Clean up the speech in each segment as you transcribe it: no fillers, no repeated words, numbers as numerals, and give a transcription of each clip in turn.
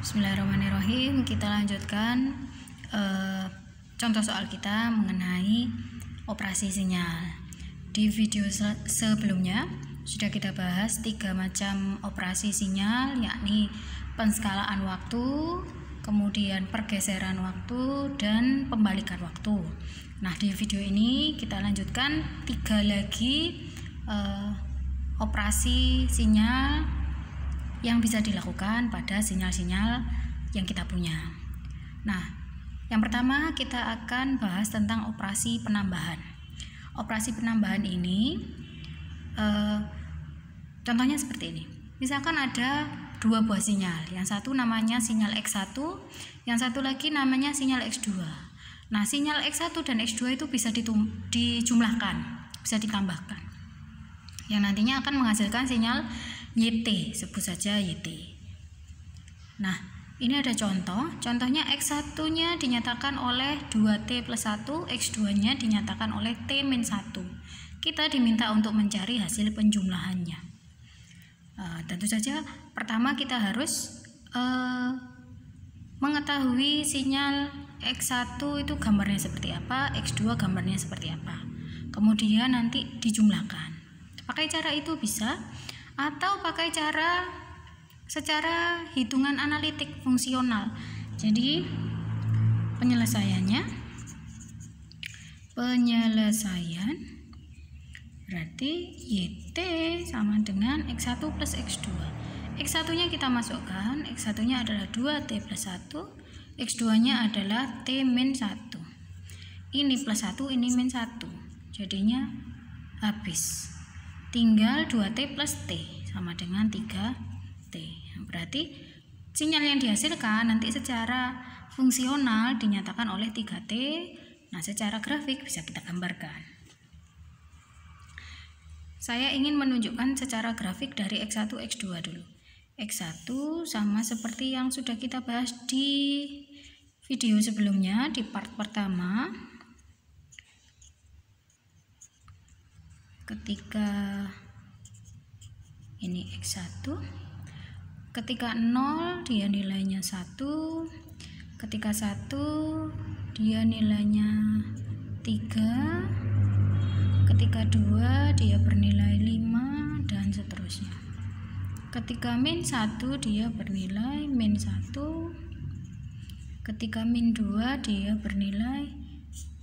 Bismillahirrahmanirrahim. Kita lanjutkan contoh soal kita mengenai operasi sinyal. Di video sebelumnya sudah kita bahas 3 macam operasi sinyal, yakni penskalaan waktu, kemudian pergeseran waktu, dan pembalikan waktu. Nah, di video ini kita lanjutkan 3 lagi operasi sinyal yang bisa dilakukan pada sinyal-sinyal yang kita punya. Nah, yang pertama kita akan bahas tentang operasi penambahan. Operasi penambahan ini contohnya seperti ini. Misalkan ada 2 buah sinyal, yang satu namanya sinyal X1, yang satu lagi namanya sinyal X2. Nah, sinyal X1 dan X2 itu bisa dijumlahkan, bisa ditambahkan, yang nantinya akan menghasilkan sinyal YT, sebut saja YT. Nah, ini ada contohnya X1 nya dinyatakan oleh 2T plus 1, X2 nya dinyatakan oleh T-1. Kita diminta untuk mencari hasil penjumlahannya. Tentu saja pertama kita harus mengetahui sinyal X1 itu gambarnya seperti apa, X2 gambarnya seperti apa. Kemudian nanti dijumlahkan. Pakai cara itu bisa, atau pakai cara secara hitungan analitik fungsional. Jadi penyelesaian berarti YT sama dengan X1 plus X2. X1 nya kita masukkan, X1 nya adalah 2T plus 1, X2 nya adalah T-1. Ini plus 1, ini min 1, jadinya habis. Tinggal 2T plus T sama dengan 3T. Berarti sinyal yang dihasilkan nanti secara fungsional dinyatakan oleh 3T. Nah, secara grafik bisa kita gambarkan. Saya ingin menunjukkan secara grafik dari X1, X2 dulu. X1 sama seperti yang sudah kita bahas di video sebelumnya, di part pertama. Ketika ini X1, ketika 0 dia nilainya 1, ketika 1 dia nilainya 3, ketika 2 dia bernilai 5, dan seterusnya. Ketika min 1 dia bernilai min 1, ketika min 2 dia bernilai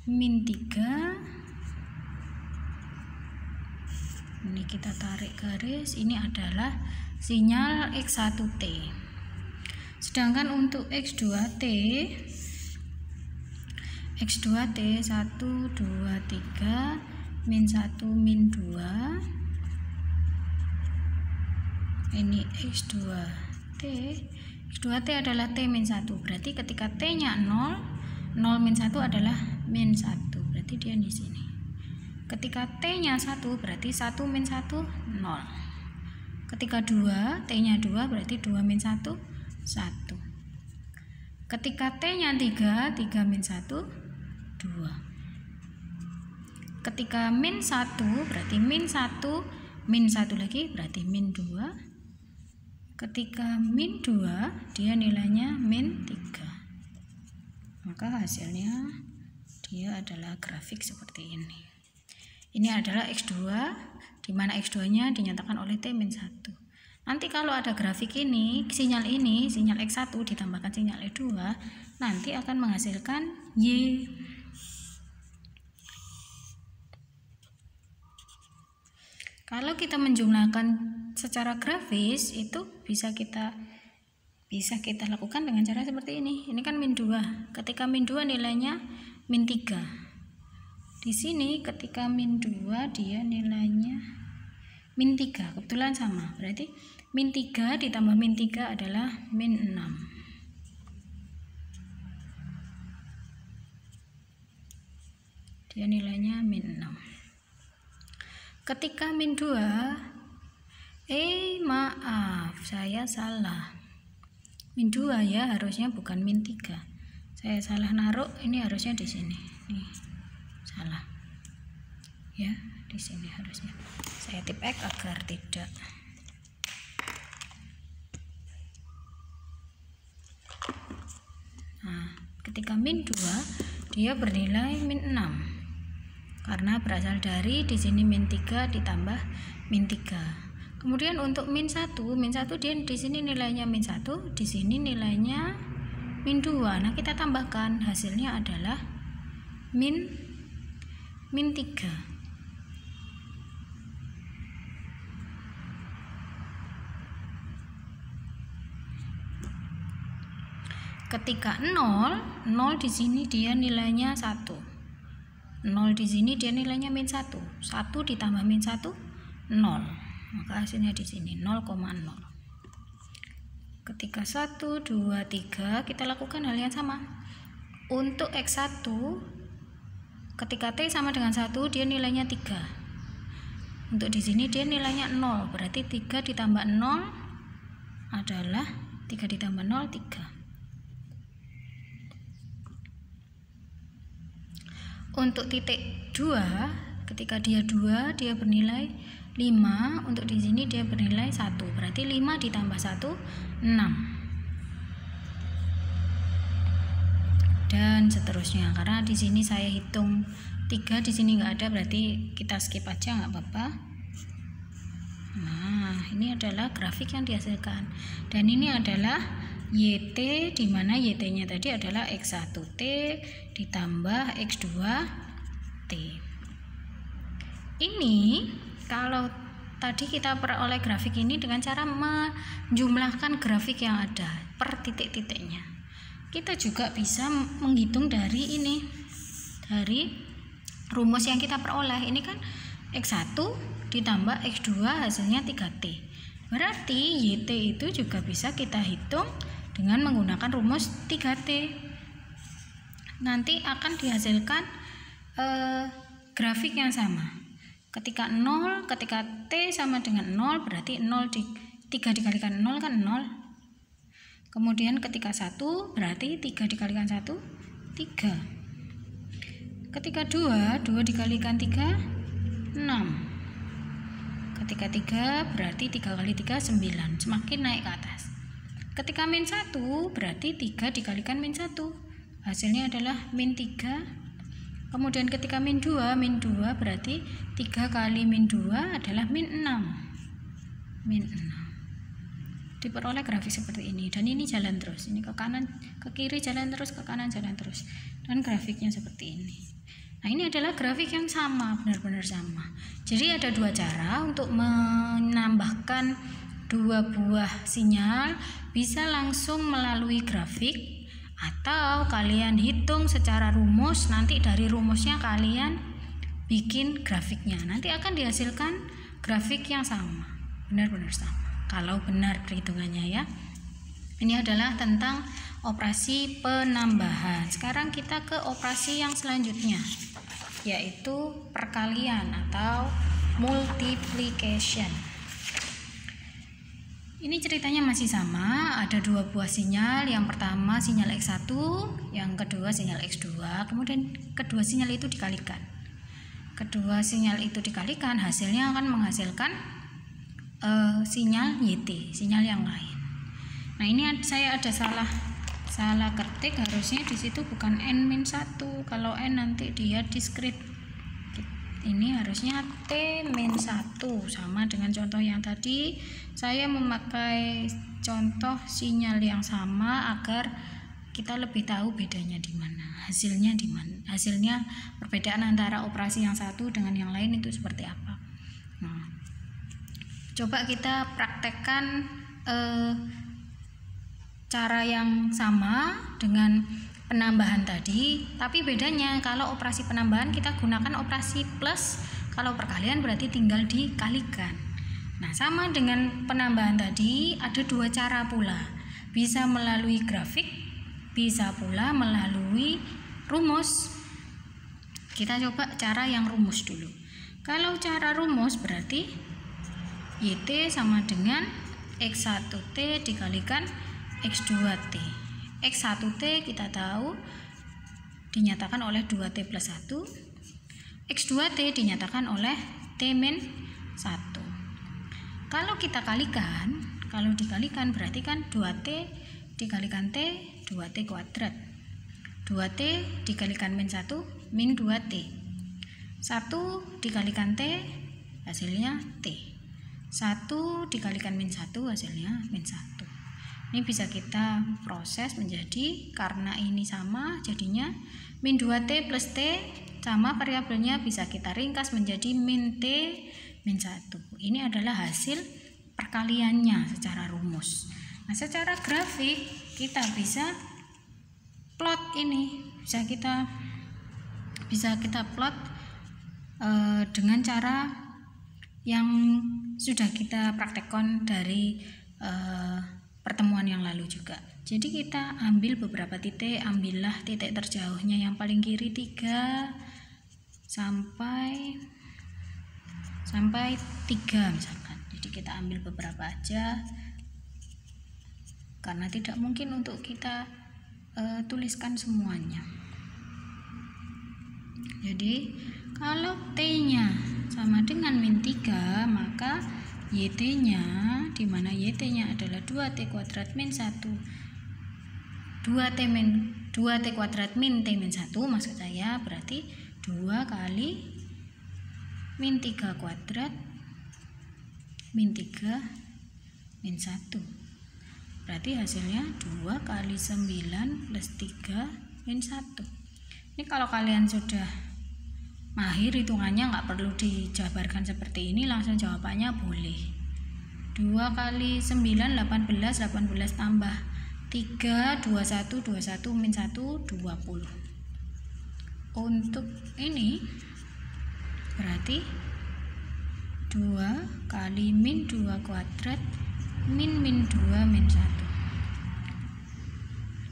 min 3. Ini kita tarik garis, ini adalah sinyal X1T. Sedangkan untuk X2T 1, 2, 3, min 1, min 2. Ini X2T. X2T adalah T min 1. Berarti ketika T nya 0, 0 min 1 adalah min 1. Berarti dia di sini. Ketika T-nya 1 berarti 1 min 1 0. Ketika 2, T-nya 2 berarti 2 min 1 1. Ketika T-nya 3, 3 min 1 2. Ketika min 1 berarti min 1, min 1 lagi berarti min 2. Ketika min 2 dia nilainya min 3. Maka hasilnya dia adalah grafik seperti ini. Ini adalah X2, di mana X2-nya dinyatakan oleh T-1. Nanti kalau ada grafik ini, sinyal X1 ditambahkan sinyal E2, nanti akan menghasilkan Y. Kalau kita menjumlahkan secara grafis, itu bisa kita lakukan dengan cara seperti ini. Ini kan min 2. Ketika min 2 nilainya min 3. Di sini ketika min 2 dia nilainya min 3, kebetulan sama. Berarti min 3 ditambah min 3 adalah min 6. Dia nilainya min 6. Ketika min 2, maaf, saya salah. Min 2 ya, harusnya bukan min 3. Saya salah naruh, ini harusnya di sini. Nih. Salah ya, di sini harusnya saya tip X agar tidak Ketika min 2 dia bernilai min 6 karena berasal dari di sini min 3 ditambah min 3. Kemudian untuk min 1 dia di sini nilainya min 1, di sini nilainya min 2. Nah, kita tambahkan, hasilnya adalah min 3. Ketika 0 di sini dia nilainya 1. 0 di sini dia nilainya min 1. 1 ditambah min 1 0. Maka hasilnya di sini 0,0. Ketika 1, 2, 3 kita lakukan hal yang sama. Untuk X1 ketika T sama dengan 1 dia nilainya 3. Untuk di sini dia nilainya 0, berarti 3 ditambah 0 adalah 3 ditambah 0 3. Untuk titik 2 ketika dia 2 dia bernilai 5, untuk di sini dia bernilai 1, berarti 5 ditambah 1 6. Dan seterusnya, karena di sini saya hitung 3, di sini nggak ada, berarti kita skip aja, nggak apa-apa. Nah, ini adalah grafik yang dihasilkan, dan ini adalah YT, di mana YT-nya tadi adalah X1T ditambah X2T. Ini kalau tadi kita peroleh grafik ini dengan cara menjumlahkan grafik yang ada per titik-titiknya. Kita juga bisa menghitung dari ini, dari rumus yang kita peroleh. Ini kan X1 ditambah X2 hasilnya 3T. Berarti YT itu juga bisa kita hitung dengan menggunakan rumus 3T. Nanti akan dihasilkan grafik yang sama. Ketika 0, ketika T sama dengan 0, berarti 3 dikalikan 0 kan 0. Kemudian ketika 1, berarti 3 dikalikan 1, 3. Ketika 2 dikalikan 3, 6. Ketika 3, berarti 3 kali 3, 9. Semakin naik ke atas. Ketika min 1, berarti 3 dikalikan min 1. Hasilnya adalah min 3. Kemudian ketika min 2 berarti 3 kali min 2 adalah min 6. Min 6. Diperoleh grafik seperti ini, dan ini jalan terus. Ini ke kanan, ke kiri jalan terus, ke kanan jalan terus. Dan grafiknya seperti ini. Nah, ini adalah grafik yang sama, benar-benar sama. Jadi ada dua cara untuk menambahkan dua buah sinyal, bisa langsung melalui grafik atau kalian hitung secara rumus, nanti dari rumusnya kalian bikin grafiknya, nanti akan dihasilkan grafik yang sama, benar-benar sama kalau benar perhitungannya ya. Ini adalah tentang operasi penambahan. Sekarang kita ke operasi yang selanjutnya, yaitu perkalian atau multiplication. Ini ceritanya masih sama, ada dua buah sinyal. Yang pertama sinyal X1, yang kedua sinyal X2. Kemudian kedua sinyal itu dikalikan. Kedua sinyal itu dikalikan, hasilnya akan menghasilkan sinyal YT, sinyal yang lain. Nah, ini saya ada salah ketik, harusnya di situ bukan N-1. Kalau N nanti dia diskrit. Ini harusnya T-1, sama dengan contoh yang tadi. Saya memakai contoh sinyal yang sama agar kita lebih tahu bedanya di mana, hasilnya di mana, hasilnya perbedaan antara operasi yang satu dengan yang lain itu seperti apa. Nah, coba kita praktekkan cara yang sama dengan penambahan tadi, tapi bedanya kalau operasi penambahan kita gunakan operasi plus, kalau perkalian berarti tinggal dikalikan. Nah, sama dengan penambahan tadi, ada dua cara pula, bisa melalui grafik, bisa pula melalui rumus. Kita coba cara yang rumus dulu. Kalau cara rumus berarti YT sama dengan X1T dikalikan X2T. X1T kita tahu dinyatakan oleh 2T plus 1. X2T dinyatakan oleh T-1. Kalau kita kalikan, kalau dikalikan berarti kan 2T dikalikan T, 2T kuadrat. 2T dikalikan min 1 min 2T. 1 dikalikan T hasilnya T. 1 dikalikan min 1 hasilnya min 1. Ini bisa kita proses menjadi, karena ini sama jadinya min 2T plus T, sama variabelnya bisa kita ringkas menjadi min T min 1. Ini adalah hasil perkaliannya secara rumus. Nah, secara grafik kita bisa plot ini, bisa kita plot dengan cara yang sudah kita praktekkan dari pertemuan yang lalu juga. Jadi kita ambil beberapa titik, ambillah titik terjauhnya yang paling kiri 3 sampai 3 misalkan. Jadi kita ambil beberapa aja karena tidak mungkin untuk kita tuliskan semuanya. Jadi kalau T-nya sama dengan min 3, maka YT-nya, di mana YT-nya adalah 2T kuadrat min 1. 2T kuadrat min T min 1 maksud saya, berarti 2 kali min 3 kuadrat min 3 min 1. Berarti hasilnya 2 kali 9 plus 3 min 1. Ini kalau kalian sudah mahir hitungannya, nggak perlu dijabarkan seperti ini, langsung jawabannya boleh. 2 kali 9 18, 18 tambah 3 21, 21 min 1 20. Untuk ini berarti 2 kali min 2 kuadrat min 2 min 1.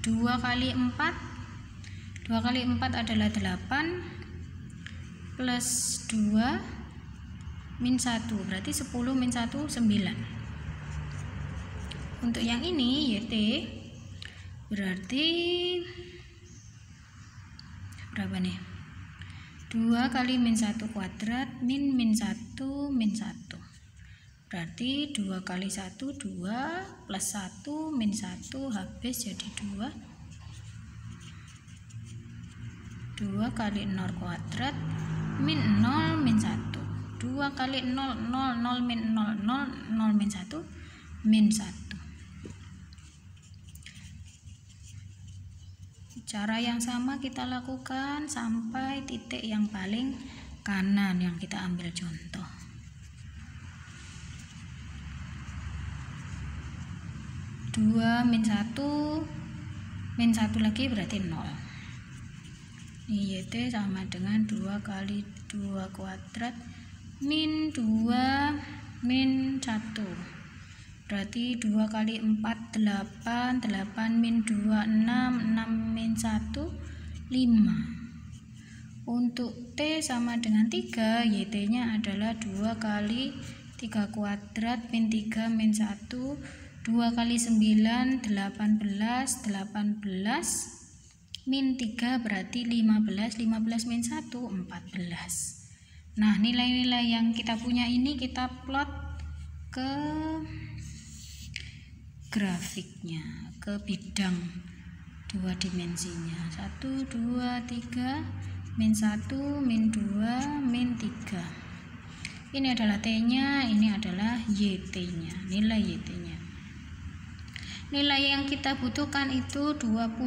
2 kali 4 adalah 8 plus 2 min 1, berarti 10 min 1 9. Untuk yang ini YT berarti berapa nih? 2 kali min 1 kuadrat min 1 min 1. Berarti 2 kali 1 2 plus 1 min 1 habis jadi 2. 2 kali 0 kuadrat min 0 min 1. 2 kali 0 0 0 min 0 0 0 min 1 min 1. Cara yang sama kita lakukan sampai titik yang paling kanan yang kita ambil contoh. Dua min 1 lagi berarti 0. Ini YT sama dengan 2 kali 2 kuadrat min 2 min 1. Berarti 2 kali 4 8, 8 min 2 6, 6 min 1 5. Untuk T sama dengan 3, YT nya adalah 2 kali 3 kuadrat min 3 min 1. 2 kali 9 18, 18 min 3 berarti 15, 15 min 1 14. Nah, nilai-nilai yang kita punya ini kita plot ke grafiknya, ke bidang 2 dimensinya. 1 2 3 min 1 min 2 min 3. Ini adalah T-nya, ini adalah YT-nya, nilai YT-nya. Nilai yang kita butuhkan itu 29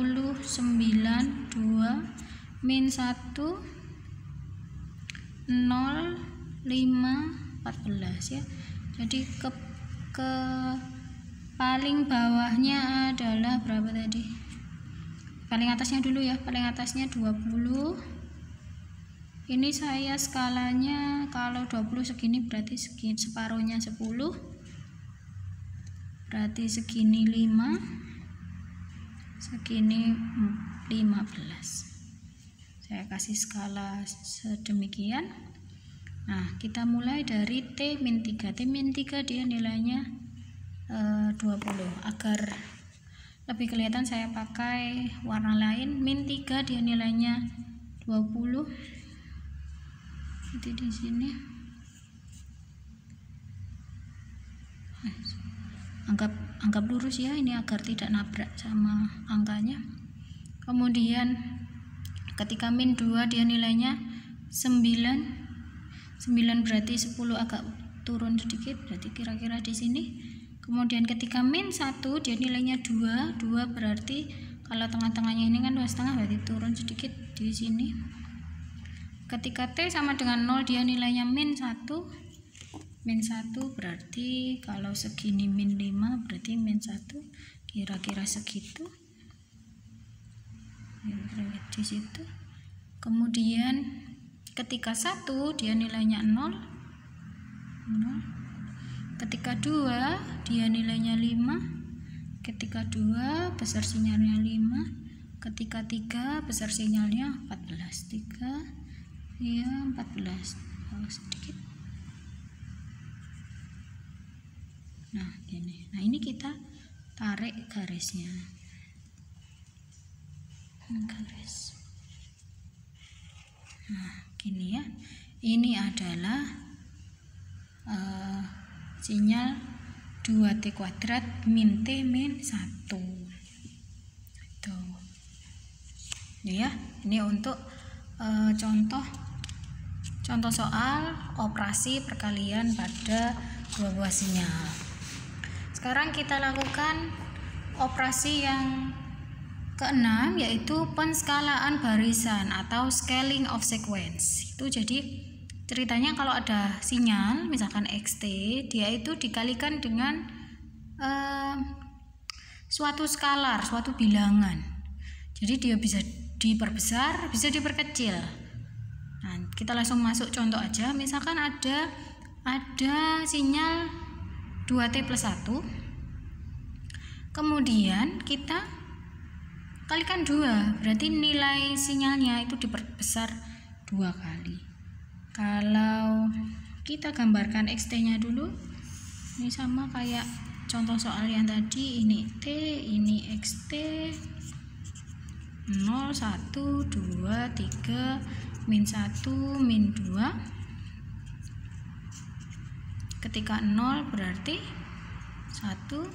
2 min 1 0 5 14 ya. Jadi ke paling bawahnya adalah berapa tadi? Paling atasnya dulu ya, paling atasnya 20. Ini saya skalanya kalau 20 segini berarti segini, separuhnya 10. Berarti segini 5, segini 15. Saya kasih skala sedemikian. Nah, kita mulai dari T min 3. T min 3 dia nilainya 20. Agar lebih kelihatan saya pakai warna lain. Min 3 dia nilainya 20. Jadi di sini anggap lurus ya, ini agar tidak nabrak sama angkanya. Kemudian ketika min 2 dia nilainya 9 berarti 10 agak turun sedikit, berarti kira-kira di sini. Kemudian ketika min 1 dia nilainya 2 berarti kalau tengah-tengahnya ini kan 2,5 berarti turun sedikit di sini. Ketika T sama dengan 0 dia nilainya min 1 berarti kalau segini min 5 berarti min 1 kira-kira segitu, di situ. Kemudian ketika 1 dia nilainya 0. Ketika 2 dia nilainya 5. Ketika 2 besar sinyalnya 5. Ketika 3 besar sinyalnya 14. 3 ya 14. Sedikit. Nah, gini. Nah, ini kita tarik garisnya. Garis. Nah, gini ya. Ini adalah sinyal 2T kuadrat min T min 1. Tuh. Ya, ini untuk contoh soal operasi perkalian pada dua buah sinyal. Sekarang kita lakukan operasi yang keenam, yaitu penskalaan barisan atau scaling of sequence. Itu jadi ceritanya kalau ada sinyal misalkan XT, dia itu dikalikan dengan suatu skalar, suatu bilangan. Jadi dia bisa diperbesar, bisa diperkecil. Nah, kita langsung masuk contoh aja. Misalkan ada sinyal 2T plus 1. Kemudian kita kalikan 2, berarti nilai sinyalnya itu diperbesar 2 kali. Kalau kita gambarkan XT-nya dulu, ini sama kayak contoh soal yang tadi, ini T, ini XT 0, 1, 2, 3, min 1, min 2. Ketika 0 berarti 1,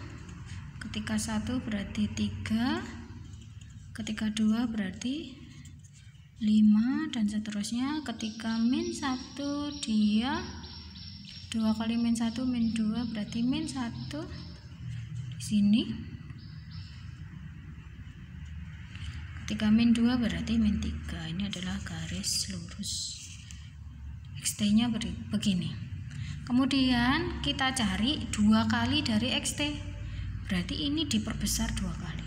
ketika 1 berarti 3, ketika 2 berarti 5, dan seterusnya. Ketika min 1 dia 2 kali min 1 min 2 berarti min 1 di sini. Ketika min 2 berarti min 3. Ini adalah garis lurus. XT nya begini. Kemudian kita cari 2 kali dari XT, berarti ini diperbesar 2 kali.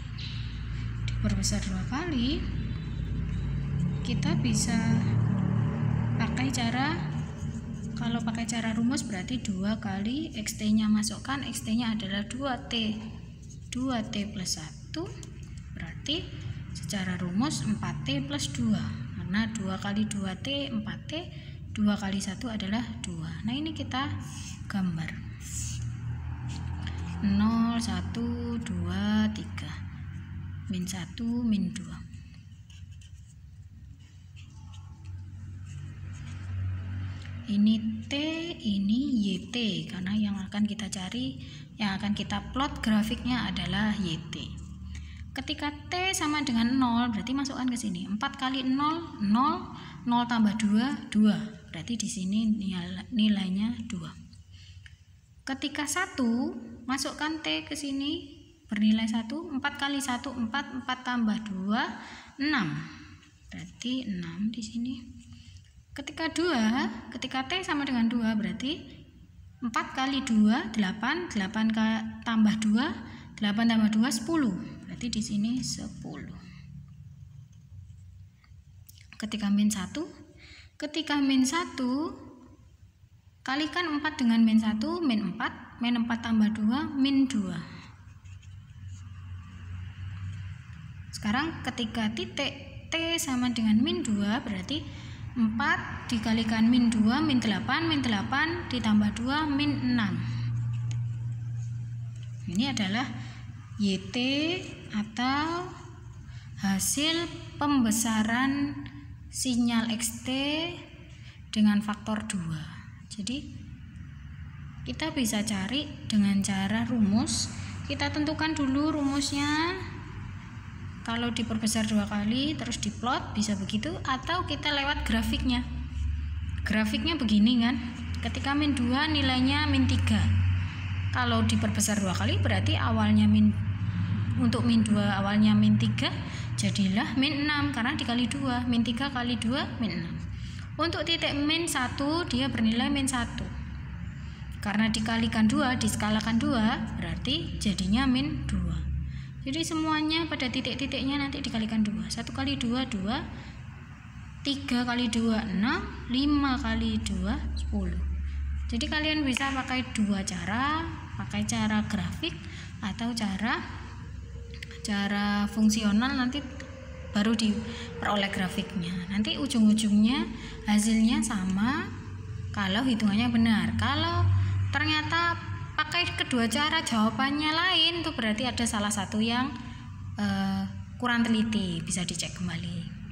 Diperbesar 2 kali, kita bisa pakai cara, kalau pakai cara rumus berarti 2 kali XT nya masukkan, XT nya adalah 2T plus 1, berarti secara rumus 4T plus 2, karena 2 kali 2T 4T, 2 kali 1 adalah 2. Nah, ini kita gambar 0, 1, 2, 3, min 1, min 2. Ini T, ini YT, karena yang akan kita cari, yang akan kita plot grafiknya adalah YT. Ketika T sama dengan 0, berarti masukkan ke sini. 4 kali 0, 0, 0 tambah 2, 2. Berarti di sini nilainya 2. Ketika 1, masukkan T ke sini, bernilai 1. 4 kali 1, 4, 4 tambah 2, 6. Berarti 6 di sini. Ketika 2, ketika T sama dengan 2, berarti 4 kali 2, 8, 8 tambah 2, 8 tambah 2, 10. Berarti di sini 10. Ketika min 1, ketika min 1, kalikan 4 dengan min 1, min 4, min 4 tambah 2, min 2. Sekarang ketika titik T sama dengan min 2, berarti 4 dikalikan min 2, min 8, min 8 ditambah 2, min 6. Ini adalah YT atau hasil pembesaran sinyal XT dengan faktor 2. Jadi kita bisa cari dengan cara rumus. Kita tentukan dulu rumusnya. Kalau diperbesar 2 kali terus diplot bisa begitu, atau kita lewat grafiknya. Grafiknya begini kan, ketika min 2 nilainya min 3. Kalau diperbesar 2 kali berarti awalnya untuk min 2 awalnya min 3 jadilah min 6 karena dikali 2, min 3 kali 2 min 6. Untuk titik min 1 dia bernilai min 1. Karena dikalikan 2, diskalakan 2 berarti jadinya min 2. Jadi semuanya pada titik-titiknya nanti dikalikan 2. 1 kali 2, 2. 3 kali 2, 6. 5 kali 2, 10. Jadi kalian bisa pakai dua cara, pakai cara grafik atau cara fungsional, nanti baru diperoleh grafiknya. Nanti ujung-ujungnya hasilnya sama kalau hitungannya benar. Kalau ternyata pakai kedua cara jawabannya lain, itu berarti ada salah satu yang kurang teliti, bisa dicek kembali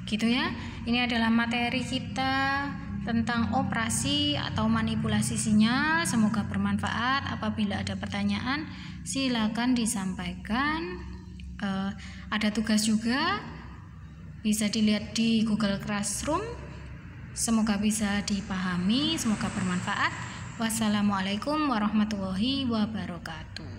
gitu ya. Ini adalah materi kita tentang operasi atau manipulasi sinyal. Semoga bermanfaat. Apabila ada pertanyaan silakan disampaikan. Ada tugas juga, bisa dilihat di Google Classroom. Semoga bisa dipahami, semoga bermanfaat. Wassalamualaikum warahmatullahi wabarakatuh.